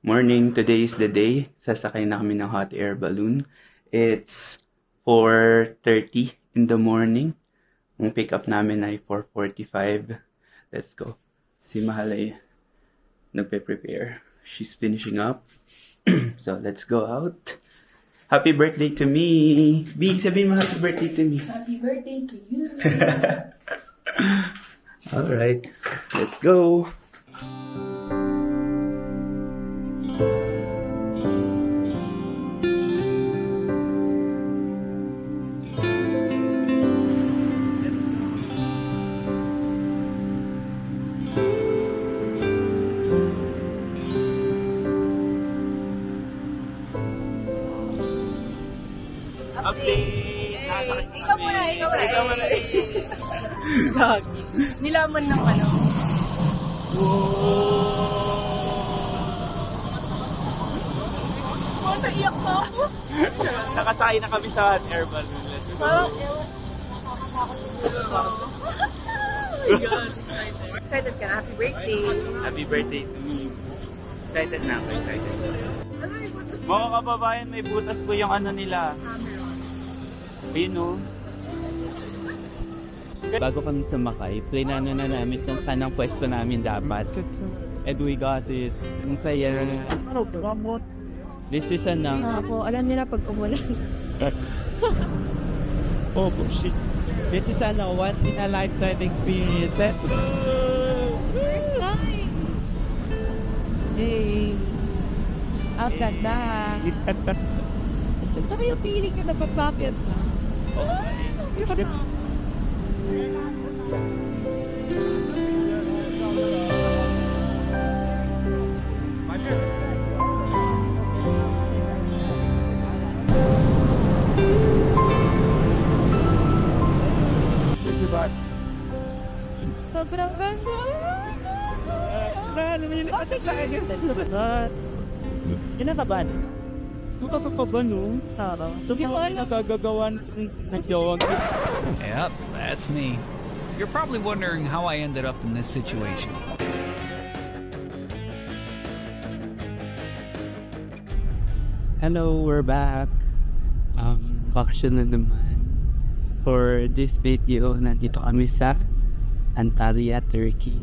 Morning, today is the day. Sasakay na kami ng hot air balloon. It's 4:30 in the morning. Ang pick up namin ay 4:45. Let's go. Si Mahal ay nagpe-prepare. She's finishing up. So, let's go out. Happy birthday to me! B, sabihin mo happy birthday to me. Happy birthday to you! Alright, let's go! Ikaw muna. Gagi. Nilaman ng ano. Oh, naiyak pa ako. Nakasakay na kami sa hot air balloon. Parang, oh my God. Excited ka na. Happy birthday. Happy birthday to me. Excited na ako. Excited. Mga kababayan, may butas po yung ano nila. Ayun o. Bago kami sumakay, plinano na namin kung saan ang pwesto namin dapat. And we got it. Ang saya. This is anang... Ako, alam nila pag umulan. Oh, shit. This is a once in a lifetime experience. Hey. Ang ganda. Ito yung feeling ka na papapit na. Sobrang ganda. Lumilipad sa akin. Kinakaban. Nakakaban, no? Tara. Nagagagawan ng siyawag. Yep, that's me. You're probably wondering how I ended up in this situation. Hello, we're back. Vacation na naman. For this video, nandito kami sa Antalya, Turkey.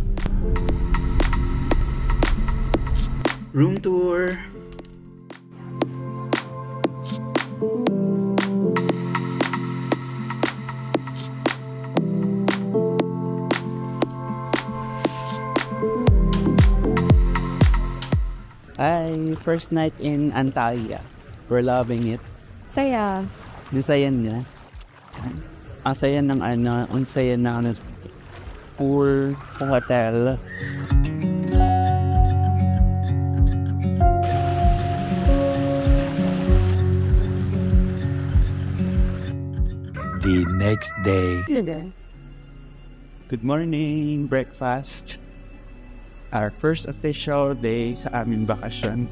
Room tour. Hi, first night in Antalya. We're loving it. Saya. Nasayan niya. Ang saya ng ano, ang saya ng pool sa hotel. The next day. Good morning, breakfast. Our first official day sa aming bakasyon.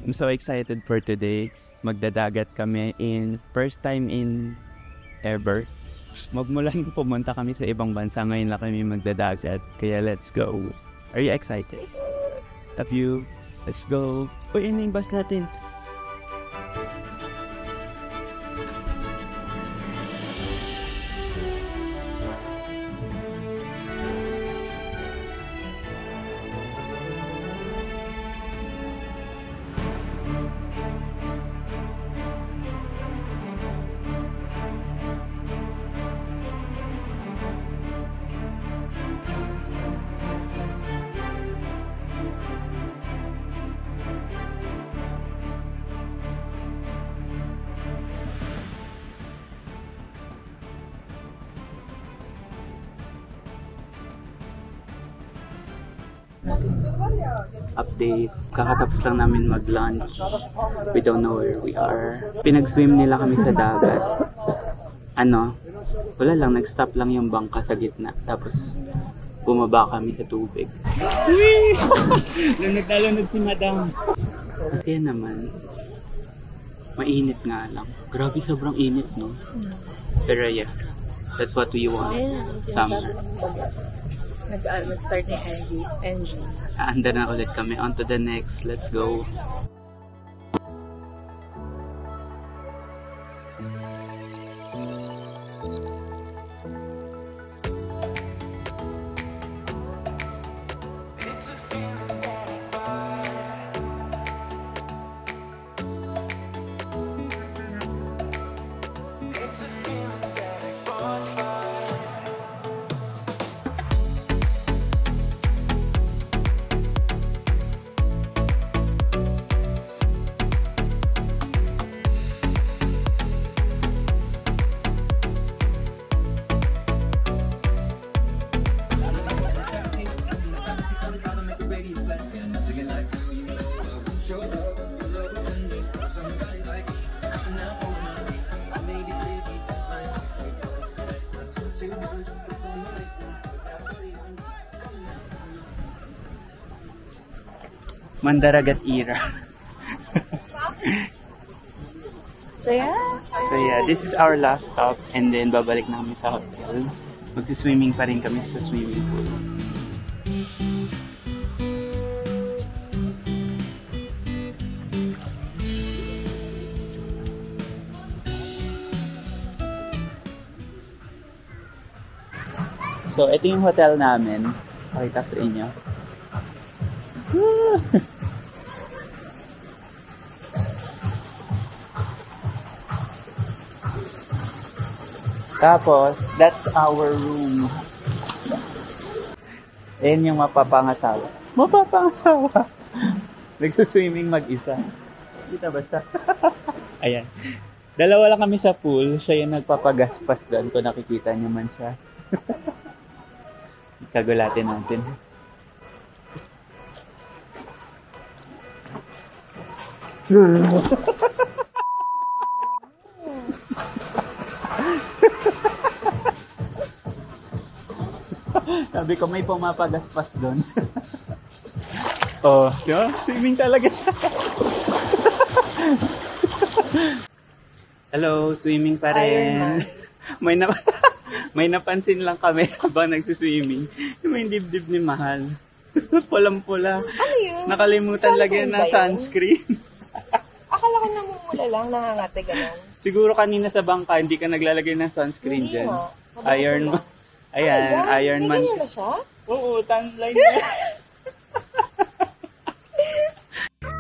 I'm so excited for today. Magdadagat kami first time in ever. Magmulang pumunta kami sa ibang bansa, ngayon lang kami magdadagat. Kaya let's go. Are you excited? Love you. Let's go. Uy, ano yung bus natin? update. Kakatapos lang namin mag-lunch. We don't know where we are. Pinag-swim nila kami sa dagat. Wala lang, nag-stop lang yung bangka sa gitna. Tapos, bumaba kami sa tubig. Whee! Lunod si madam. Kasi naman, mainit nga lang. Grabe, sobrang init, no? Pero yeah, that's what we want. Summer. Nag-start na NG. Aanda na ulit kami. On to the next. Let's go. Mandaragat era. So yeah, this is our last stop and then babalik na kami sa hotel. Magsiswimming pa rin kami sa swimming pool. So, ito yung hotel namin. Pakita sa inyo. Tapos, that's our room. Ayan yung mapapangasawa. Mapapangasawa! Nagsuswimming mag-isa. Kita basta. Ayan. Dalawa lang kami sa pool. Siya yung nagpapagaspas doon. Kung nakikita niyo man siya. Kagulatin natin. Sabi ko may pumapagaspas doon. Oh, diba? Swimming talaga siya. Hello, swimming pa rin. May napansin lang kami habang nagsiswimming. Yung dibdib ni Mahal. Pulang-pula. Ano yun? Nakalimutan lagyan ng sunscreen. Akala ko namumula lang, nangangate ganun. Siguro kanina sa bangka, hindi ka naglalagay ng sunscreen dyan. Iron Man. Ayan, Iron Man. Ganyan na siya? Oo, tanline na.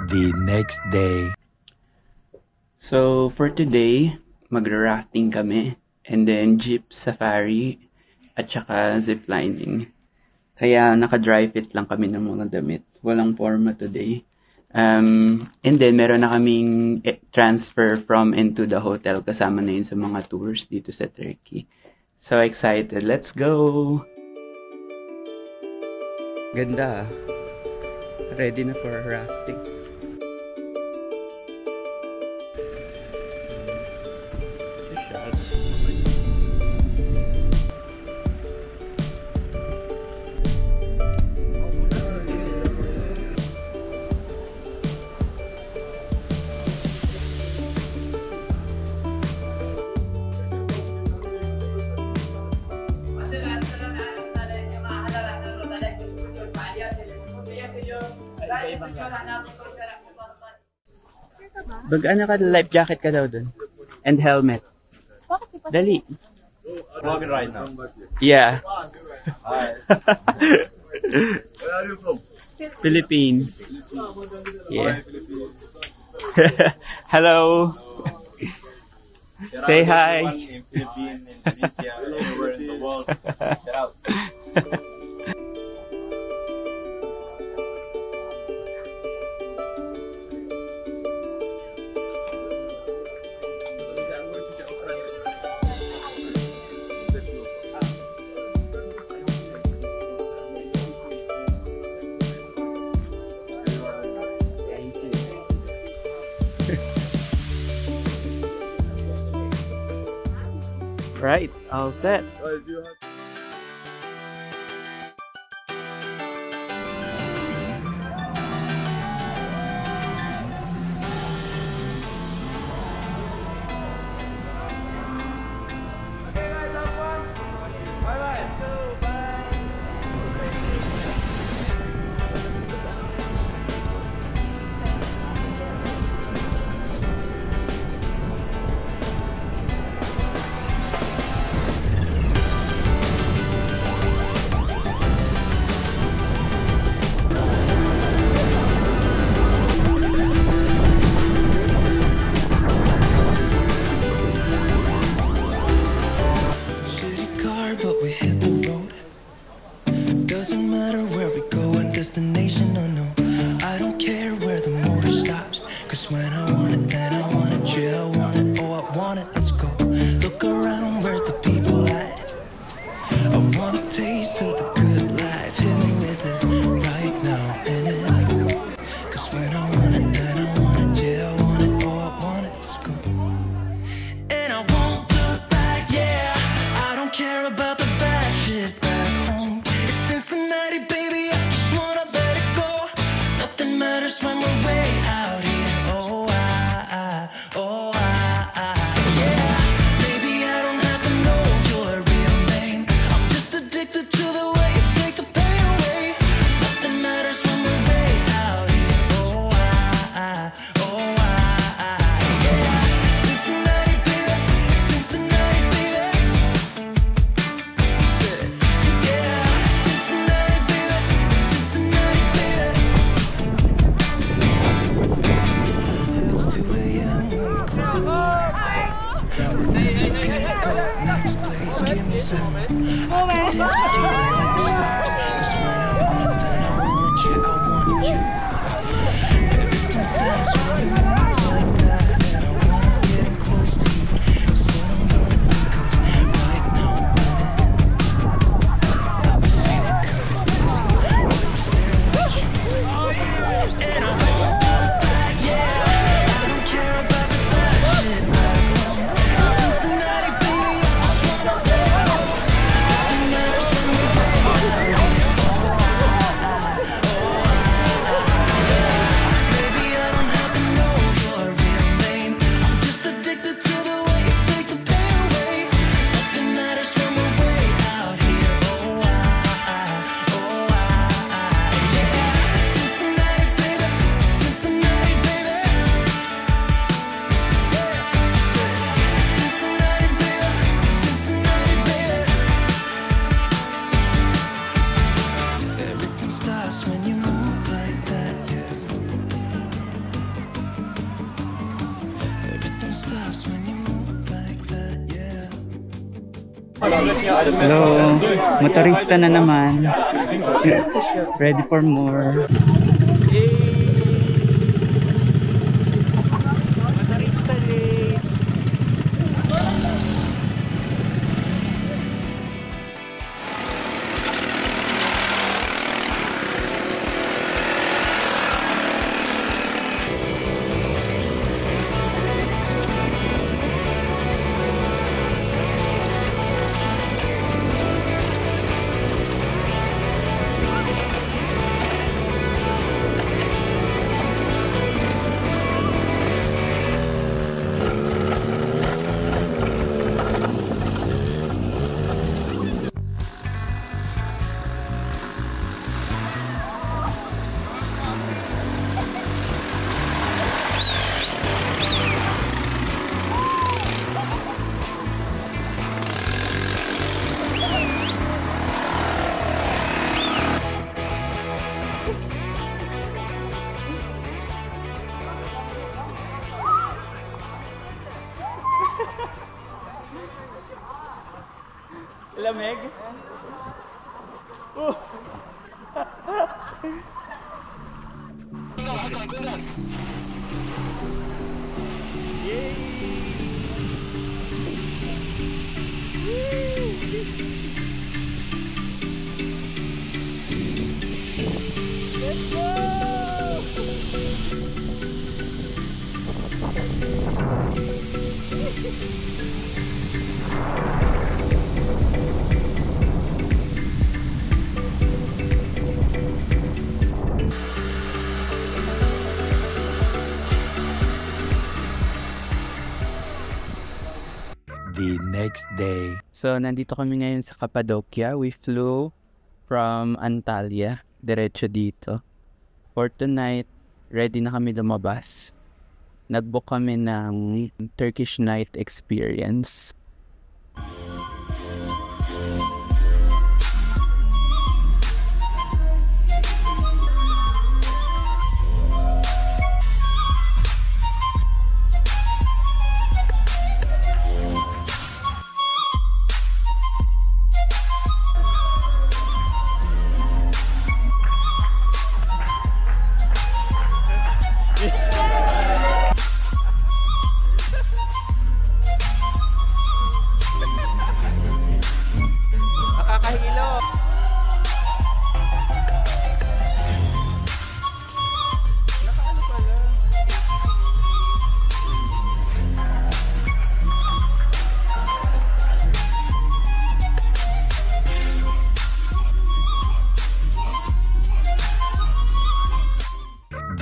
The next day. So, for today, magra-rafting kami. And then, jeep safari. At saka ziplining. Kaya, naka-dry fit lang kami ng mga damit. Walang forma today. And then, meron na kaming transfer from and to the hotel. Kasama na yun sa mga tours dito sa Turkey. So excited. Let's go! Ganda. Ready na for rafting. Ano ka, life jacket ka daw dun. And helmet. Dali. Vlogging right now. Yeah. Hi. Where are you from? Philippines. Yeah. Hello. Say hi. In Philippines, Indonesia, everywhere in the world. Shout out. Right, all set. Doesn't matter where we go and destination or no. I don't care where the motor stops. Cause when I want it, then I want it. Yeah, I want it, oh I want it, let's go. Look around, where's the people at? I want a taste of the good life. Hit me with it right now, innit? Cause when I want it, then I want it. Yeah, I want it, oh I want it, let's go. And I won't look back, yeah. I don't care about the bad shit back home. It's Cincinnati, baby, I just wanna let it go. Nothing matters when we're way out here. Oh, yeah. Maybe I don't have to know your real name. I'm just addicted to the way you take the pain away. Nothing matters when we're way out here. Oh, yeah. Cincinnati, baby, Cincinnati, baby. You said, yeah, Cincinnati, baby, Cincinnati, baby. It's 2 a.m. when we close the bar. Next place, give me some more. I can dance with you like the stars. Cause when I want it, then I want it, yeah, I want you. Everything stops when you move like that. And I wanna get in close to you. It's what I'm gonna do, cause right now, I feel kinda dizzy when I'm staring at you. And I won't look back, yeah. I don't care about the bad shit back home. Cincinnati, baby, I just wanna let it go. Nothing matters when we're way out here. Maybe I don't have to know your real name. I'm just addicted to the way you take the pain away. Nothing matters when we're way out here. Yeah. Cincinnati, baby, Cincinnati, baby. Cincinnati, baby, Cincinnati, baby. Everything stops when you move like that, yeah. Everything stops when you move like that, yeah. Hello, motorista na naman. Ready for more. Motorista late. Lamig? Let's go! The next day. So, nandito kami ngayon sa Cappadocia. We flew from Antalya, diretso dito. For tonight, ready na kami lumabas. Nag-book kami ng Turkish night experience.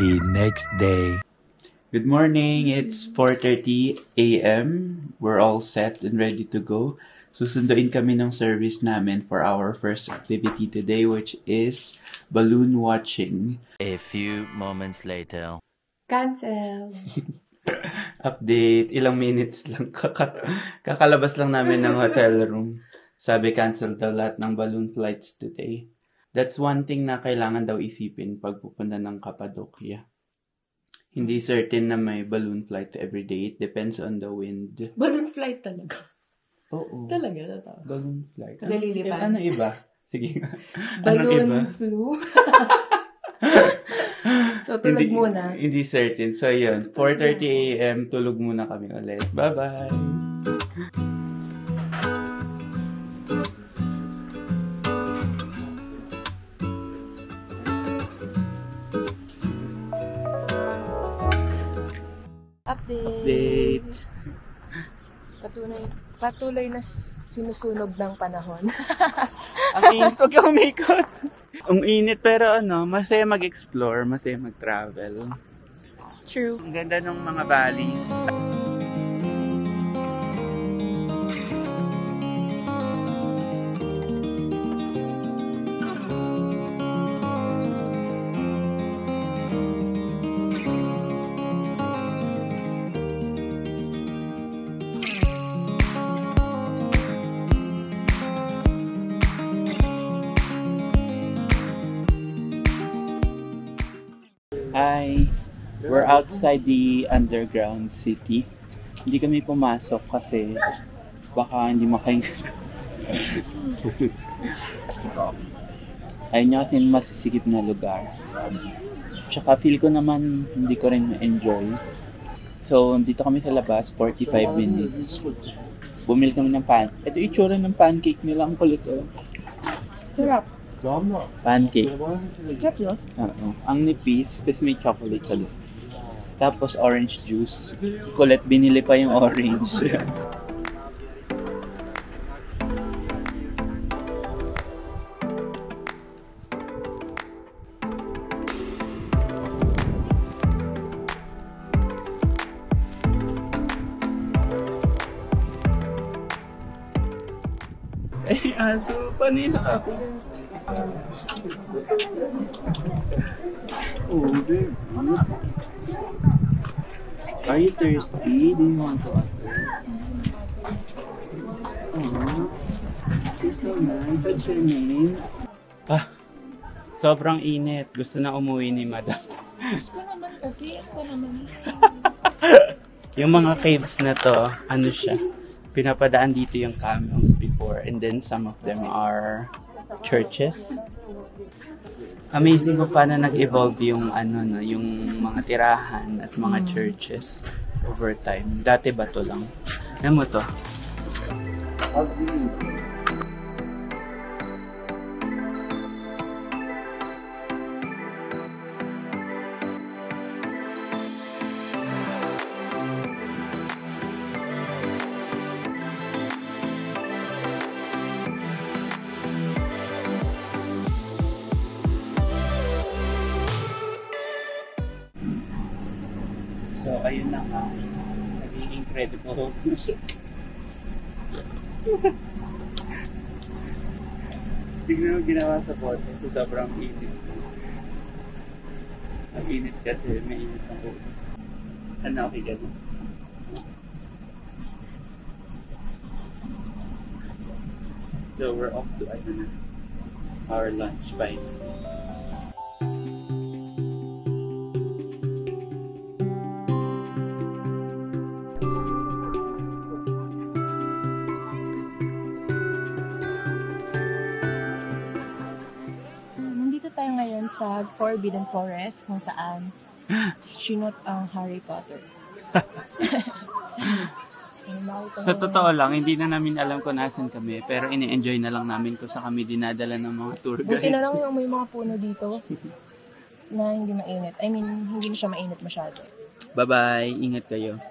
The next day. Good morning, it's 4:30 a.m. We're all set and ready to go. Susunduin kami ng service namin for our first activity today, which is balloon watching. A few moments later. Cancel. Update, ilang minutes lang. Kakalabas lang namin ng hotel room. Sabi cancel daw lahat ng balloon flights today. That's one thing na kailangan daw isipin pag pupunta ng Cappadocia. Hindi certain na may balloon flight every day. It depends on the wind. Balloon flight talaga. Oo. Talaga, totoo. Balloon flight. Kasi lilipad. Ano iba? Sige nga. Balloon flu. So, tulog muna. Hindi certain. So, yun. 4:30 a.m. Tulog muna kami ulit. Bye-bye! Update. Patuloy na sinusunog ng panahon. Ang init. Huwag ka umikot. Ang init pero masaya mag-explore, masaya mag-travel. True. Ang ganda ng mga valleys. Hi! We're outside the underground city. Hindi kami pumasok kasi baka hindi makahinga. Ayun niya kasi masisikip na lugar. Tsaka feel ko naman hindi ko rin ma-enjoy. So, dito kami sa labas, 45 minutes. Bumili kami ng Ito itsura ng pancake nila. Ang kulit oh. Sarap. Pancake. Sarap yun? Oo. Ang nipis, tapos may chocolate kalis. Tapos orange juice. Kulit, binili pa yung orange. Ay, aso. Paano yun ako? Oh, babe. Are you thirsty? Do you want water? Oh, you're so nice. What's your name? Sobrang init. Gusto na umuwi ni Madam. Gusto ko naman kasi. Ako naman. Yung mga caves na to, siya? Pinapadaan dito yung camels before, and then some of them are churches. Amazing kung paano nag-evolve yung yung mga tirahan at mga churches over time. Dati bato lang. Alam mo to? So, ayun na nga. Naging incredible na siya. Tignan mo ginawa sa bote sa sobrang init. Ang init kasi may init ang ulo. Ano, okay ganun. So we're off to our lunch bite. Nandito tayo ngayon sa Forbidden Forest kung saan sinot ang Harry Potter. Sa totoo lang, hindi na namin alam kung nasan kami, pero ini-enjoy na lang namin kung sa kami dinadala ng mga tour Buti guide. na lang yung may mga puno dito na hindi mainit. I mean, hindi na siya mainit masyado. Bye-bye, ingat kayo.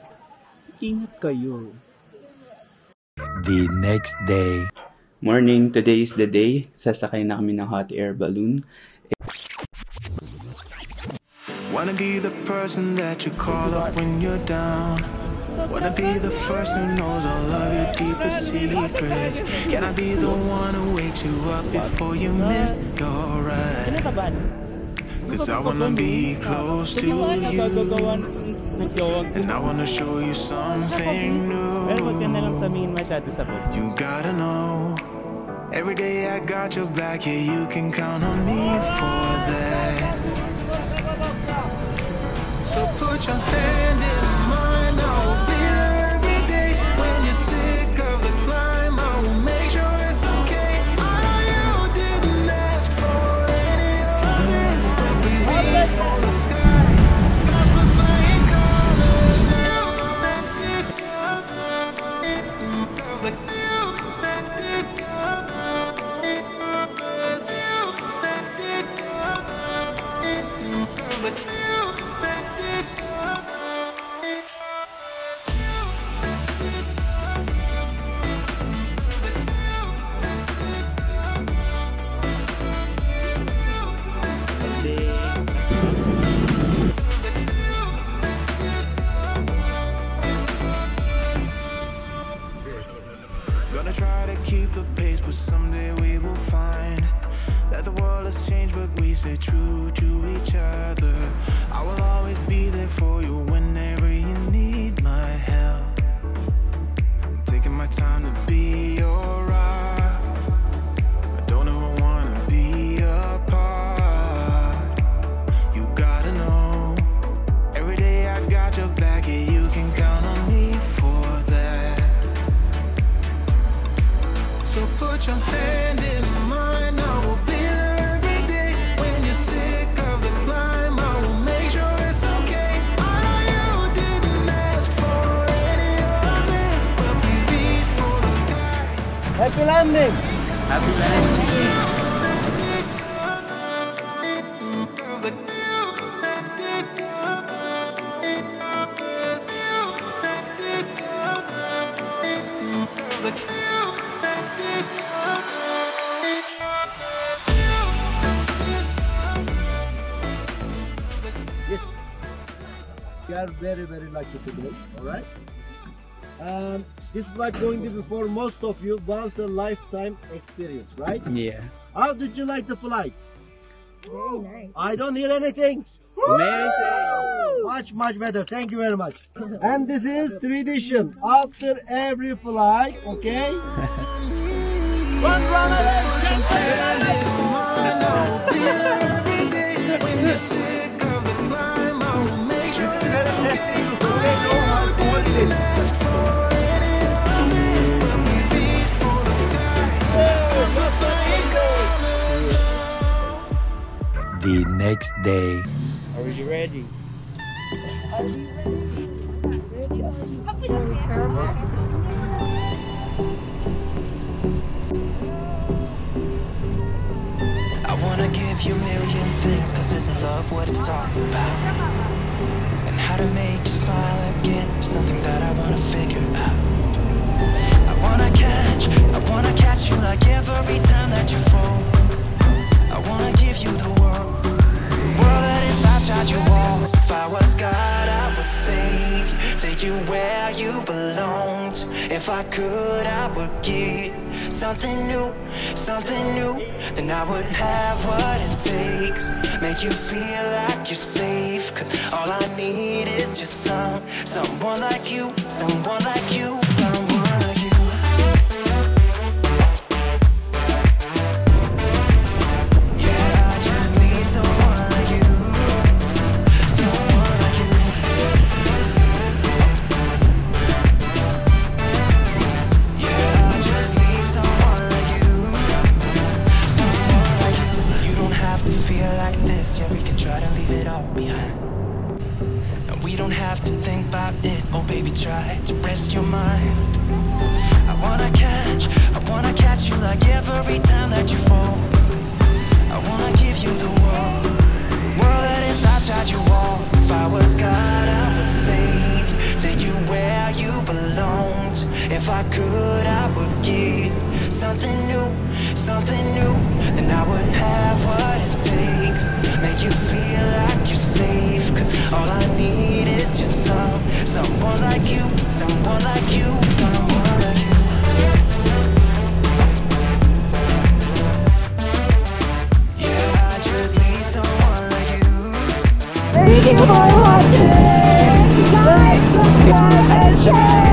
Ingat kayo. The next day. Morning, today is the day. Sasakay na kami ng hot air balloon. Wanna be the person that you call up when you're down. Wanna be the first who knows all of your deepest secrets. Can I be the one who wakes you up before you miss your ride? Cause I wanna be close to you, and I wanna show you something new. You gotta know, every day I got your back, yeah, you can count on me for that. So put your hand in mine, I will be there every day. When you're sick of the climb, I will make sure it's okay. I know you didn't ask for any of this, but we reach for the sky. Cause we're flying colors now. Gonna try to keep the pace, but someday we will find that the world has changed, but we stay true to each other. I will always be there for you whenever you need my help. I'm taking my time to be your rock. I don't ever wanna be apart. You gotta know, every day I got your back, yeah, you can count on me for that. So put your hand in mine, I will be there every day. When you're sick of the climb, I will make sure it's okay. I know you didn't ask for any of this, but we reach for the sky. Happy landing! Happy landing! Yes, we are very, very lucky today, alright? This is like going to be for most of you once a lifetime experience, right? Yeah. How did you like the flight? Very nice. I don't hear anything. Amazing! Much, much better. Thank you very much. And this is tradition. After every flight, okay? Run, run, When you're sick of the climb, I will make sure it's okay. Ask for any of this, but we reach for the sky. We're flying colors now. The next day. Are you ready? I wanna give you a million things, cause isn't love what it's all about? And how to make you smile again, something that I wanna figure out. I wanna catch you like every time that you fall. I wanna give you the world that is outside your walls. If I was God, I would save you, take you where you belonged. If I could, I would give something new, then I would have what it takes. Make you feel like you're safe, 'cause all I need is just someone like you, someone like you, someone like you. Yeah, I just need someone like you, someone like you. Yeah, I just need someone like you, someone like you. You don't have to feel like this, yeah, we can try to leave it all behind. We don't have to think about it, oh baby, try to rest your mind. I wanna catch you like every time that you fall. I wanna give you the world that is outside your wall. If I was God, I would save you, take you where you belong. If I could, I would give something new, then I would have what it takes. Make you feel like you're safe, 'cause all I need is just someone like you, someone like you, someone like you. Yeah, I just need someone like you. Making my heart beat like a fire.